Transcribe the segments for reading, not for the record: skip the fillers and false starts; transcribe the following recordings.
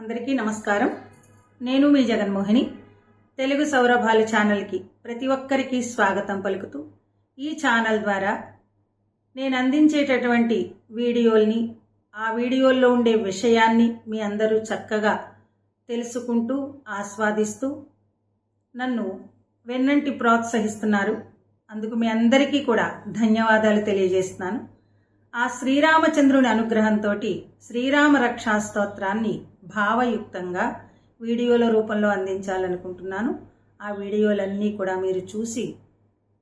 అందరికీ నమస్కారం. నేను మీ జగన్మోహిని. తెలుగు సౌరభాలు ఛానల్కి ప్రతి ఒక్కరికి స్వాగతం పలుకుతూ, ఈ ఛానల్ ద్వారా నేను అందించేటటువంటి వీడియోల్ని, ఆ వీడియోల్లో ఉండే విషయాన్ని మీ అందరూ చక్కగా తెలుసుకుంటూ ఆస్వాదిస్తూ నన్ను వెన్నంటి ప్రోత్సహిస్తున్నారు. అందుకు మీ అందరికీ కూడా ధన్యవాదాలు తెలియజేస్తున్నాను. ఆ శ్రీరామచంద్రుని అనుగ్రహంతో శ్రీరామ రక్షా స్తోత్రాన్ని భావయుక్తంగా వీడియోల రూపంలో అందించాలనుకుంటున్నాను. ఆ వీడియోలన్నీ కూడా మీరు చూసి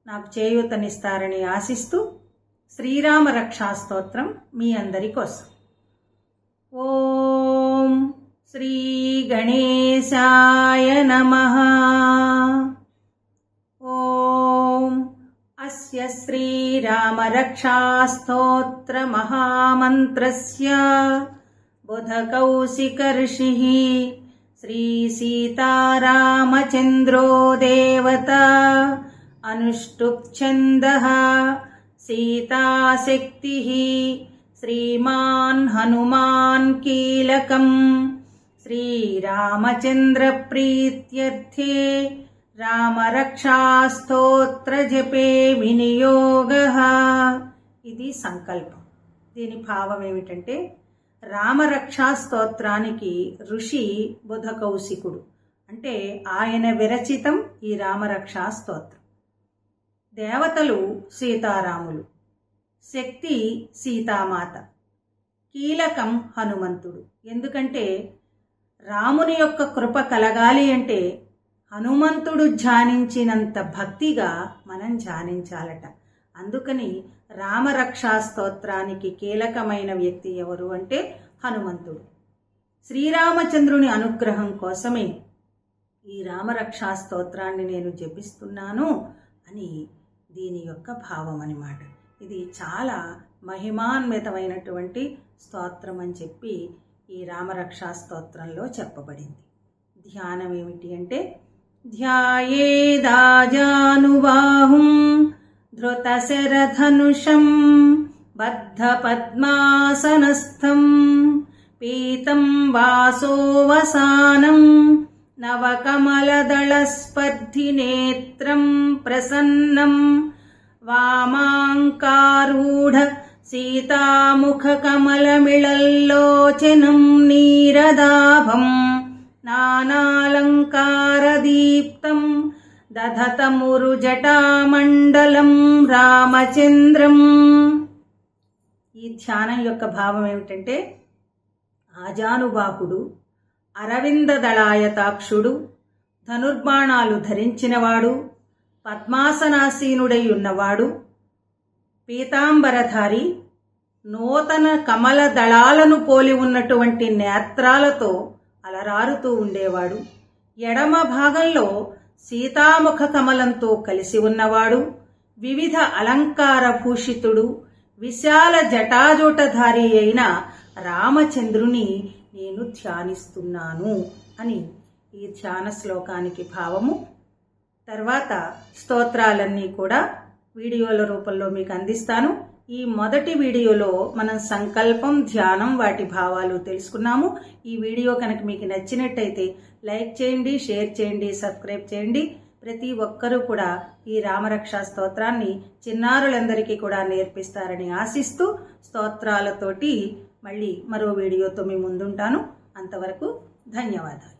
నాకు చేయూతనిస్తారని ఆశిస్తూ శ్రీరామ రక్షా స్తోత్రం మీ అందరి కోసం. ఓం శ్రీ గణేశాయ నమః. ఓం అస్య శ్రీరామ రక్షా స్తోత్ర మహామంత్రస్య బుధకౌశిక ఋషిః శ్రీ సీతారామచంద్రో దేవత అనుష్టుప్ ఛందః సీతాశక్తిః శ్రీమాన్ హనుమాన్ కీలకం శ్రీరామచంద్ర ప్రీత్యర్థే రామరక్షాస్తోత్ర జపే వినియోగః. ఇది సంకల్పం. దీని భావం ఏమిటంటే, రామరక్షా స్తోత్రానికి ఋషి బుధకౌశికుడు, అంటే ఆయన విరచితం ఈ రామరక్షా స్తోత్రం. దేవతలు సీతారాములు, శక్తి సీతామాత, కీలకం హనుమంతుడు. ఎందుకంటే రాముని యొక్క కృప కలగాలి అంటే హనుమంతుడు ధ్యానించినంత భక్తిగా మనం ధ్యానించాలట. అందుకని రామరక్షా స్తోత్రానికి కీలకమైన వ్యక్తి ఎవరు అంటే హనుమంతుడు. శ్రీరామచంద్రుని అనుగ్రహం కోసమే ఈ రామరక్షా స్తోత్రాన్ని నేను జపిస్తున్నాను అని దీని యొక్క భావం అన్నమాట. ఇది చాలా మహిమాన్వితమైనటువంటి స్తోత్రం అని చెప్పి ఈ రామరక్షా స్తోత్రంలో చెప్పబడింది. ధ్యానం ఏమిటి అంటే, ధ్యాయేదాజానుబాహుం ధృతశరధనుషం బద్ధ పద్మాసనస్థం పీతం వాసోవసానం నవకమలదళస్పర్ధినేత్రం ప్రసన్నం వామాంకారూఢ సీతాముఖకమలమిళల్లోచనం నీరదాభం నానాలంకారదీప్తం దధతమురు జటామండలం రామచంద్రం. ఈ ధ్యానం యొక్క భావం ఏమిటంటే, ఆజానుబాహుడు, అరవింద దళాయతాక్షుడు, ధనుర్బాణాలు ధరించినవాడు, పద్మాసనాసీనుడై ఉన్నవాడు, పీతాంబరధారి, నూతన కమల దళాలను పోలి ఉన్నటువంటి నేత్రాలతో అలరారుతూ ఉండేవాడు, ఎడమ భాగంలో సీతాముఖ కమలంతో కలిసి ఉన్నవాడు, వివిధ అలంకార భూషితుడు, విశాల జటాజూటధారి అయిన రామచంద్రుని నేను ధ్యానిస్తున్నాను అని ఈ ధ్యాన శ్లోకానికి భావము. తర్వాత స్తోత్రాలన్నీ కూడా వీడియోల రూపంలో మీకు అందిస్తాను. ఈ మొదటి వీడియోలో మనం సంకల్పం, ధ్యానం, వాటి భావాలు తెలుసుకున్నాము. ఈ వీడియో కనుక మీకు నచ్చినట్టయితే లైక్ చేయండి, షేర్ చేయండి, సబ్స్క్రైబ్ చేయండి. ప్రతి ఒక్కరూ కూడా ఈ రామరక్షా స్తోత్రాన్ని చిన్నారులందరికీ కూడా నేర్పిస్తారని ఆశిస్తూ స్తోత్రాలతోటి మళ్ళీ మరో వీడియోతో మీ ముందుంటాను. అంతవరకు ధన్యవాదాలు.